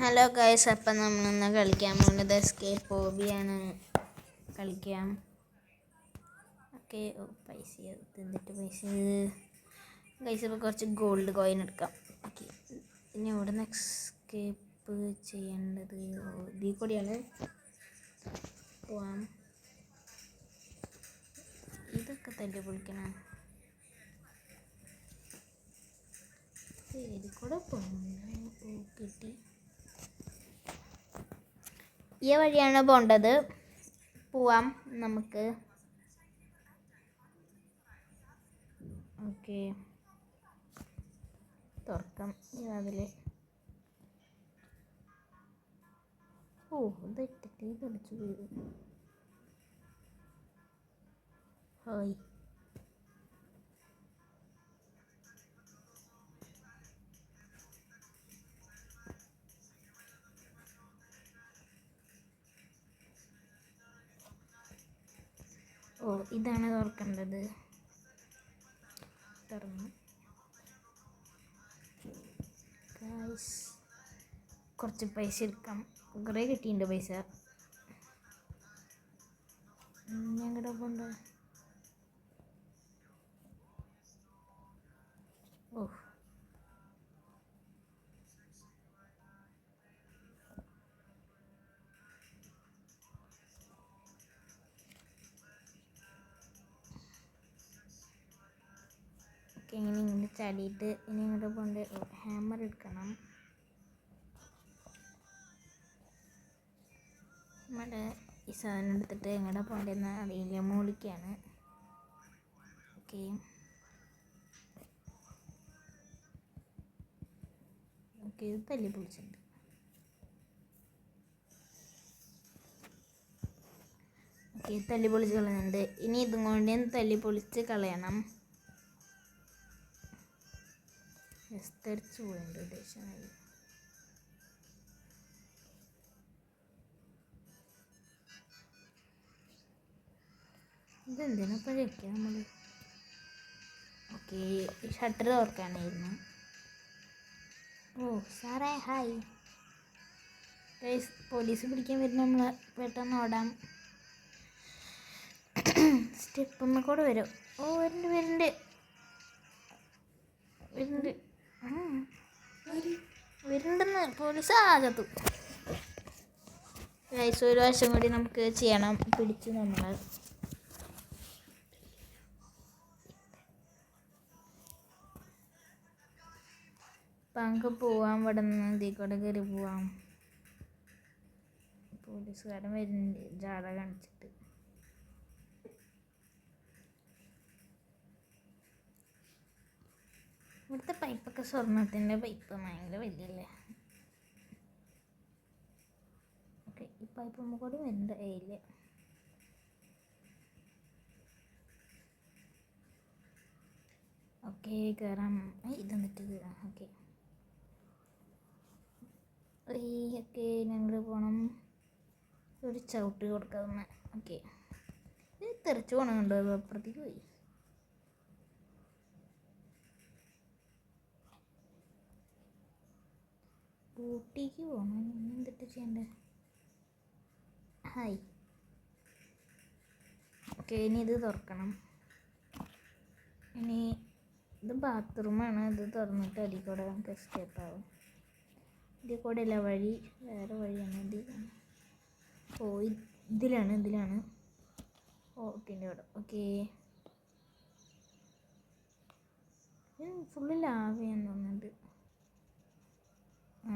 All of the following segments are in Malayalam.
ഹലോ ഗൈസ്, അപ്പം നമ്മളിന്ന് കളിക്കാൻ പോകുന്നത് എസ്കേപ്പ് ഹോബിയാണ്. കളിക്കാം. ഓക്കെ. പൈസ തിന്നിട്ട് പൈസ ഗൈസ്. ഇപ്പോൾ കുറച്ച് ഗോൾഡ് കോയിൻ എടുക്കാം. ഓക്കെ. ഇനി ഇവിടെ നിന്ന് എസ്കേപ്പ് ചെയ്യേണ്ടത് ഇതിൽ കൂടിയാണ് പോവാം. ഇതൊക്കെ തല്ലി പൊളിക്കണം. ഇതിൽ കൂടെ കിട്ടി. ഈ വഴിയാണ് പോകേണ്ടത്. പോവാം നമുക്ക്. ഓക്കെ, തുറക്കാം ഈ വാതിൽ. ഇത് ഇട്ടിട്ട് കളിച്ചു പോയി. ഹായ്. ഇതാണ് തുറക്കേണ്ടത്. തുറന്നു. കുറച്ച് പൈസ എടുക്കാം. കുറേ കിട്ടിയിട്ടുണ്ട് പൈസ. ഞങ്ങളുടെ പോണ്ട. ഇങ്ങനെ ചാടിയിട്ട് ഇനി ഇങ്ങോട്ട് പോണ്ട്. ഹാമർ എടുക്കണം. നമ്മുടെ ഈ സാധനം എടുത്തിട്ട് എങ്ങോട്ട് പോകേണ്ടതെന്ന് അറിയില്ല. മൂളിക്കാണ്. ഓക്കെ. ഇത് തല്ലി പൊളിച്ചിട്ടുണ്ട്. തല്ലി പൊളിച്ച് കളയുന്നുണ്ട്. ഇനി ഇതും കൊണ്ട് തല്ലി പൊളിച്ച് കളയണം. തെറിച്ചു പോയിട്ടുണ്ട് ഉദ്ദേശമായി. ഇതെന്തിനാ പഴയൊക്കെ നമ്മൾ. ഓക്കെ, ഷട്ടർ തുറക്കാനായിരുന്നു. സാറേ ഹായ്. പോലീസ് പിടിക്കാൻ വരുന്ന നമ്മൾ പെട്ടെന്ന് ഓടാം. സ്റ്റെപ്പൊന്നും കൂടെ വരും. വരുന്നുണ്ട്. വരുന്നുണ്ടെന്ന് പോലീസ് ചത്തു. ഗൈസ്, ഒരു വശം കൂടി നമുക്ക് ചെയ്യണം. പിടിച്ച് നമ്മൾ നമുക്ക് പോവാം. ഇവിടെ നിന്ന് ഇതിൽ കൂടെ കയറി പോവാം. പോലീസുകാരൻ വരുന്നുണ്ട് ജാട കാണിച്ചിട്ട്. ഇവിടുത്തെ പൈപ്പൊക്കെ സ്വർണ്ണത്തിൻ്റെ പൈപ്പ് ഭയങ്കര വലിയല്ലേ. ഓക്കെ, ഈ പൈപ്പ് കൂടി വരുന്നുണ്ട്. ഇല്ല. ഓക്കെ, കയറാം. ഇതെന്നിട്ട് കയറാം. ഓക്കെ. ഞങ്ങൾ പോകണം. ഒരു ചവിട്ട് കൊടുക്കാവുന്ന. ഓക്കെ, ഇത് തെറിച്ച് പോകണമുണ്ടോ? അപ്പുറത്തേക്ക് പോയി. ഊട്ടിക്ക് പോകണം. എന്തിട്ട് ചെയ്യണ്ടേ? ഹായ്. ഓക്കെ, ഇനി ഇത് തുറക്കണം. ഇനി ഇത് ബാത്റൂമാണ്. ഇത് തുറന്നിട്ട് അതിൽ കൂടെ നമുക്ക് എസ്കേപ്പ് ആവും. ഇതിൽ കൂടെ അല്ല വഴി, വേറെ വഴിയാണ്. ഇതിലാണ്. ഓക്കെ അവിടെ. ഓക്കെ, ഫുള്ള് ലാവയാന്ന് തോന്നുന്നുണ്ട്.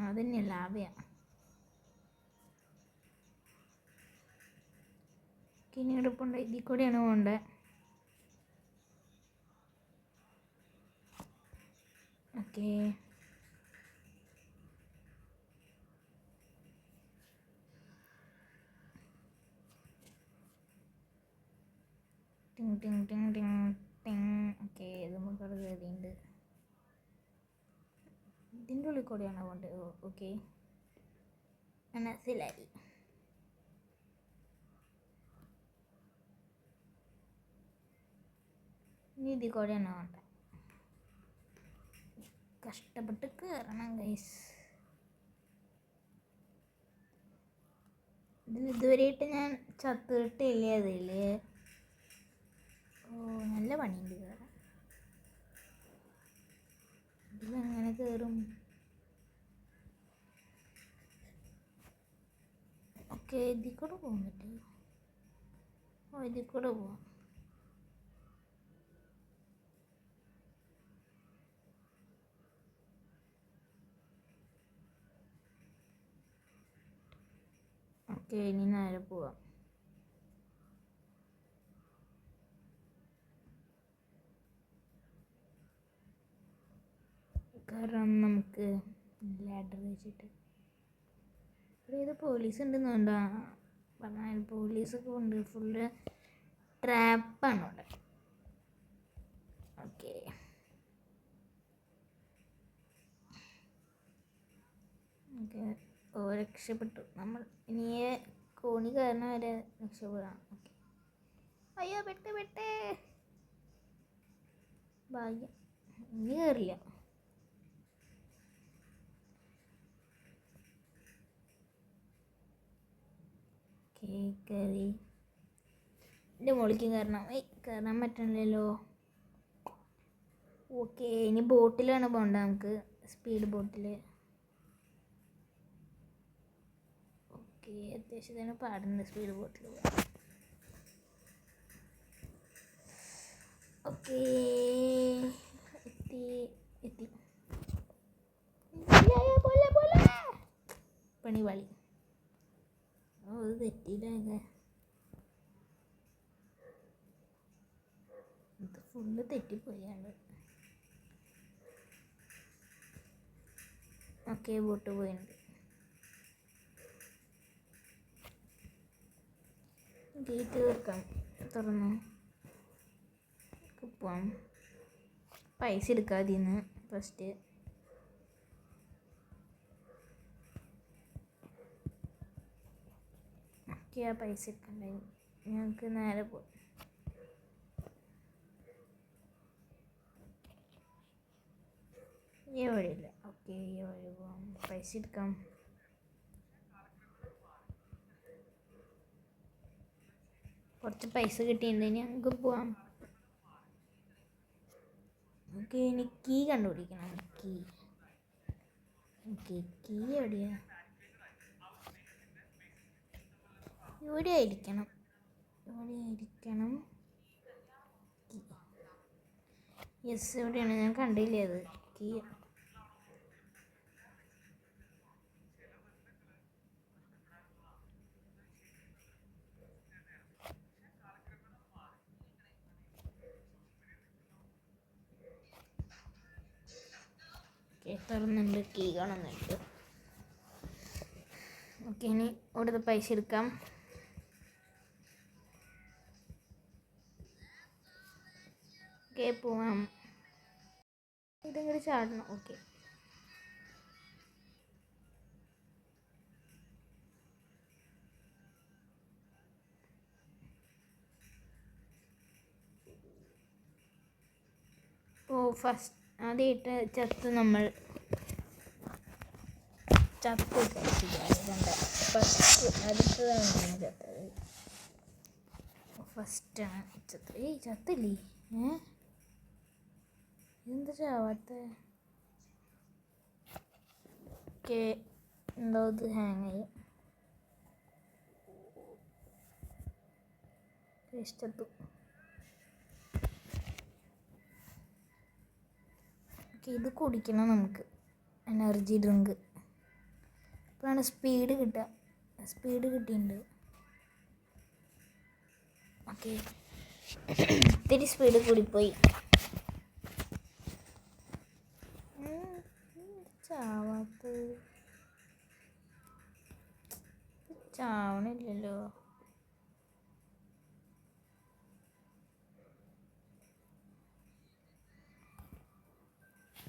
അതന്നെയാണ് ലാവയാണ്. ഇനി എടുപ്പുണ്ട്. ഇതിൽ കൂടെയാണ് പോകേണ്ടത്. ഓക്കെ, ടിങ് ടിങ് ടിങ് ടിങ് ടിങ്. ഓക്കെ, ഇത് നമുക്ക് അവിടെ കയറിയുണ്ട്. ഇതിൻ്റെ ഉള്ളിൽ കൂടെയാണ് പോകേണ്ടത്. ഓക്കെ, മനസ്സിലായി. ഇനി ഇതിൽ കൂടെയാണ് പോകേണ്ടത്. കഷ്ടപ്പെട്ട് കയറണം ഗൈസ്. ഇതിൽ ഇതുവരെയായിട്ട് ഞാൻ ചത്തിട്ടില്ലേ അതിൽ. ഓ നല്ല പണിയുണ്ട് കയറാൻ. ഇതിലെങ്ങനെ കയറും? ഓക്കെ, ഇതിൽ കൂടെ പോകാൻ പറ്റുമോ? ഓ ഇതിൽ കൂടെ പോവാം. ഓക്കെ, ഇനി നേരെ പോവാം. കാരണം നമുക്ക് ലാഡർ വെച്ചിട്ട് ഇവിടെ ഏത് പോലീസ് ഉണ്ടെന്നുണ്ടോ പറഞ്ഞാൽ പോലീസൊക്കെ ഉണ്ട്. ഫുള്ള് ട്രാപ്പാണ് അവിടെ. Okay, okay. ഓ രക്ഷപ്പെട്ടു നമ്മൾ. ഇനി കോണി കാരണം വരെ രക്ഷപ്പെടാം. ഓക്കെ, അയ്യോ പെട്ടേ ഭാഗ്യം, ഇനി കയറില്ല. കയറി എൻ്റെ മുകളിലേക്ക് കയറാൻ പറ്റണില്ലല്ലോ. ഓക്കെ, ഇനി ബോട്ടിലാണ് പോകേണ്ടത് നമുക്ക്, സ്പീഡ് ബോട്ടിൽ. ഓക്കെ, അത്യാവശ്യത്തിന് പാടുന്നുണ്ട് സ്പീഡ് ബോട്ടിൽ പോകാൻ. ഓക്കെ, എത്തി. പണി വളി. ഓ ഇത് തെറ്റിയില്ല. ഇത് ഫുള്ള് തെറ്റിപ്പോയാണ്. ഓക്കെ, ബോട്ട് പോയിട്ടുണ്ട്. ഗേറ്റ് തുറന്നു പോവാം. പൈസ എടുക്കാതിന്ന് ഫസ്റ്റ്. ഓക്കെ, ആ പൈസ എടുക്കണ്ടായി. ഞങ്ങൾക്ക് നേരെ പോവാം. ഈ വഴിയില്ല. ഓക്കെ, ഈ വഴി പോവാം. പൈസ എടുക്കാം. കുറച്ച് പൈസ കിട്ടിയിട്ടുണ്ടെങ്കിൽ ഞങ്ങൾക്ക് പോവാം. ഓക്കെ, ഇനി കീ കണ്ടുപിടിക്കണം. കീ എവിടെയാ? ഇവിടെ ആയിരിക്കണം. യെസ്, എവിടെയാണ്? ഞാൻ കണ്ടില്ലേ അത്. കീ തുറന്നുണ്ട്. കീ കാണുന്നുണ്ട്. ഓക്കെ, ഇനി ഇവിടുത്തെ പൈസ എടുക്കാം. ഓക്കെ, പോവാം. ഇതെങ്ങനെ ചാടണം? ഓക്കെ, ഫസ്റ്റ് ആദ്യമായിട്ട് നമ്മൾ അടുത്തതാണ് ചത്തത്. ഫസ്റ്റാണ് ചത്തത്. ചത്തില്ലേ? എന്താ ചാവാത്ത? ഓക്കെ, എന്തോ ഇത് ഹാങ്ങായി. ചത്തു. ഓക്കെ, ഇത് കുടിക്കണം നമുക്ക്, എനർജി ഡ്രിങ്ക്. ഇപ്പോഴാണ് സ്പീഡ് കിട്ടുക. സ്പീഡ് കിട്ടിയിട്ടുണ്ട്. ഓക്കെ, ഇത്തിരി സ്പീഡ് കൂടിപ്പോയി. ചാവണില്ലല്ലോ.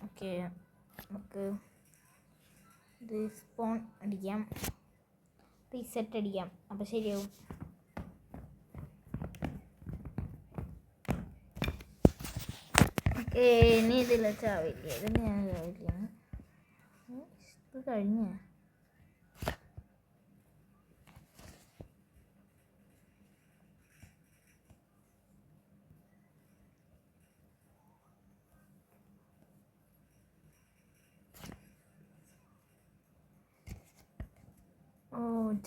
ഓക്കെ, നമുക്ക് റീസ്പോൺ അടിക്കാം, റീസെറ്റ് അടിക്കാം. അപ്പോൾ ശരിയാവും. ഓക്കെ, ഇനി ഇതില്ല ചാവില്ല. ഇതിന് ഞാൻ ചാവില്ല. ഇത് കഴിഞ്ഞ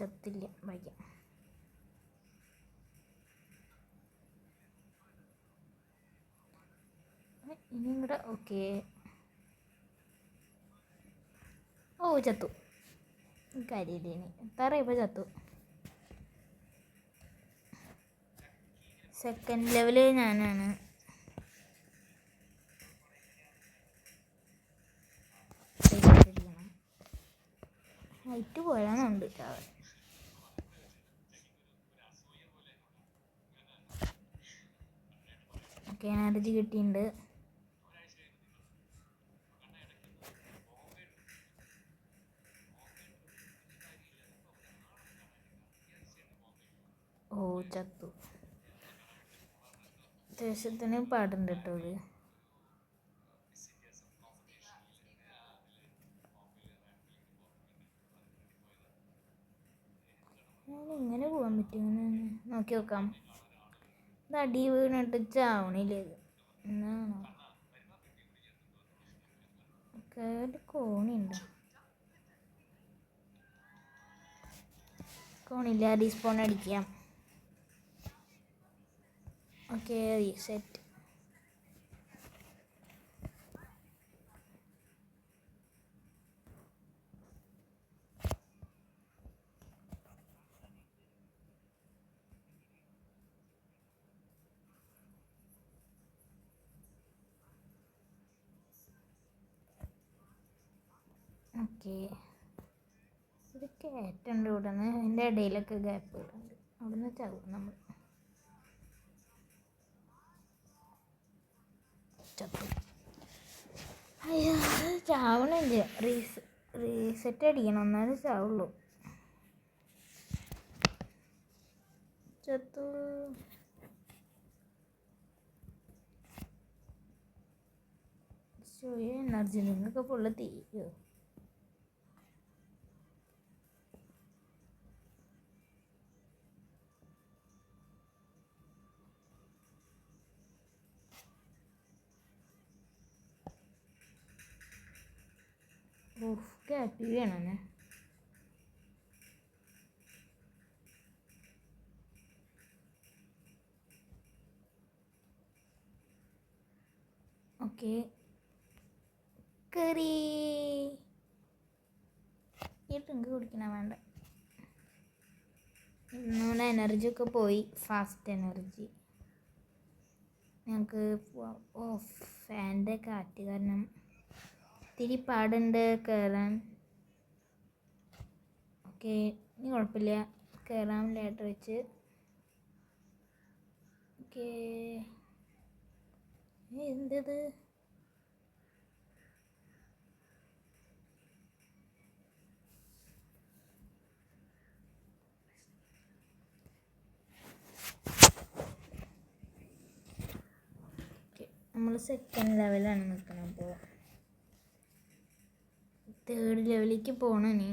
ചത്തില്ല. വായിക്കാം. ഇനിയും കൂടെ. ഓക്കെ. ഓ ചത്തു. കാര്യമില്ല. ഇനി എത്ര ഇപ്പോൾ ചത്തു. സെക്കൻഡ് ലെവല് ഞാനാണ്. ഹൈറ്റ് പോയാന്നുണ്ട്. ഓക്കെ, എനർജി കിട്ടിയിട്ടുണ്ട്. ഓ ചത്തു. അത്യാവശ്യത്തിന് പാടുണ്ട് കേട്ടോ ഇത്. ഇങ്ങനെ പോകാൻ പറ്റും. ഇങ്ങനെ നോക്കി നോക്കാം. ഇത് അടി വീണിട്ട് ചാവണില്ലേ ഇത്? എന്നാണോ കേട്ട് കോണിയുണ്ടോ? കോണില്ല. റീസ്പോൺ അടിക്കാം. Okay, reset. ഓക്കെ, ഇത് കയറ്റുണ്ട്. ഇവിടെ നിന്ന് അതിൻ്റെ ഇടയിലൊക്കെ ഗ്യാപ്പുകളുണ്ട്. അവിടെ നിന്ന് ചാവും നമ്മൾ. ചത്തു. അയ്യോ, ചാവണില്ല. റീസെറ്റ് അടിക്കണം, എന്നാലും ചാവുള്ളൂ. ചത്തു. എനർജി നിങ്ങൾക്ക് ഫുള്ള് തീരുമോ? ഓഫ്, ഗ്യാപ്പി വേണമെന്നേ. ഓക്കെ, കറി. ഈ ഡ്രിങ്ക് കുടിക്കണ വേണ്ട. നമ്മുടെ എനർജി ഒക്കെ പോയി. Fast energy. ഞങ്ങൾക്ക് ഓ ഫാൻ്റെ കാറ്റ് കാരണം ഇത്തിരി പാടുണ്ട് കയറാൻ. ഓക്കെ, ഇനി കുഴപ്പമില്ല. കയറാൻ ലേറ്റർ വെച്ച്. ഓക്കെ, എന്തത്? നമ്മൾ സെക്കൻഡ് ലെവലാണ് നിൽക്കണം. അപ്പോൾ തേർഡ് ലെവലിലേക്ക് പോകണം. ഇനി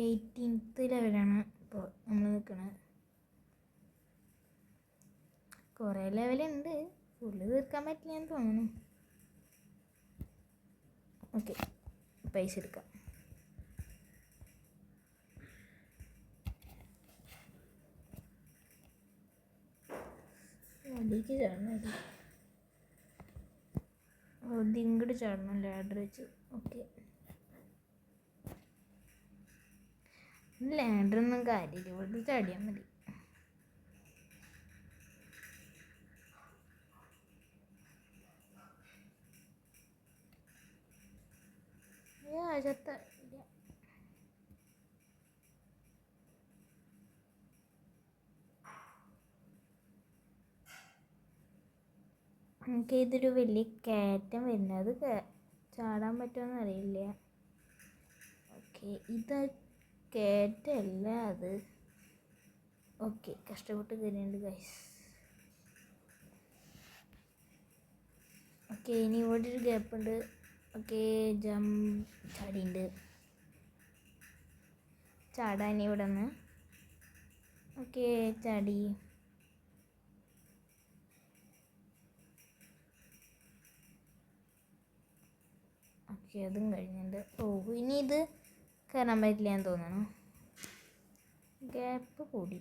18th ലെവലാണ് ഇപ്പോൾ നമ്മൾ നിൽക്കണത്. കുറേ ലെവലുണ്ട്. ഫുള്ള് തീർക്കാൻ പറ്റില്ലെന്ന് തോന്നുന്നു. ഓക്കെ, പൈസ എടുക്കാം. അടിക്ക് ചാടണം. ഇങ്ങോട്ട് ചാടണം ലാഡർ വെച്ച്. ഓക്കെ, ലാഡറൊന്നും കാര്യമില്ല. ഇവിടെ ചാടിയാൽ മതി. ചത്ത. എനിക്ക് ഇതൊരു വലിയ കയറ്റം വരുന്നത്. അത് ചാടാൻ പറ്റുമെന്ന് അറിയില്ല. ഓക്കെ, ഇത് കയറ്റല്ല അത്. ഓക്കെ, കഷ്ടപ്പെട്ട് കയറിയുണ്ട് ഗൈസ്. ഓക്കെ, ഇനി ഇവിടെ ഒരു ഗ്യാപ്പ് ഉണ്ട്. ഓക്കെ, ചാടിയുണ്ട്. ചാടാൻ ഇവിടെ നിന്ന്. ഓക്കെ, ചാടി. ഓക്കെ, അതും കഴിഞ്ഞിട്ടുണ്ട്. ഓ, ഇനി ഇത് കയറാൻ പറ്റില്ല എന്ന് തോന്നുന്നു. ഗ്യാപ്പ് കൂടി.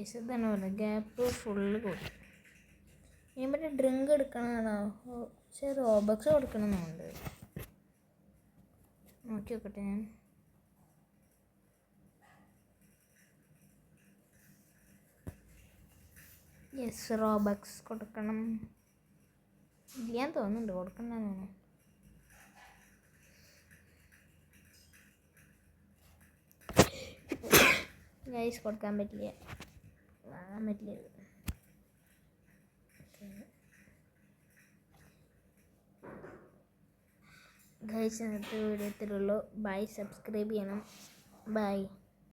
ഇതാണ് പറഞ്ഞത്, ഗ്യാപ്പ് ഫുള്ള് കൂടി. ഇനി മറ്റേ ഡ്രിങ്ക് എടുക്കണമെന്നാണോ? പക്ഷേ റോബക്സ് കൊടുക്കണമെന്നുണ്ട്. നോക്കി നോക്കട്ടെ ഞാൻ. യെസ്, റോബക്സ് കൊടുക്കണം. ഇല്ലാന്ന് തോന്നുന്നുണ്ട്, കൊടുക്കണ്ടെന്ന് തോന്നുന്നു. ഗൈസ് കൊടുക്കാൻ പറ്റില്ല, വാങ്ങാൻ പറ്റില്ല. ഗൈസ് ഇന്നത്തെ വീഡിയോ ഇത്രയുള്ളൂ. ബൈ, സബ്സ്ക്രൈബ് ചെയ്യണം. ബൈ.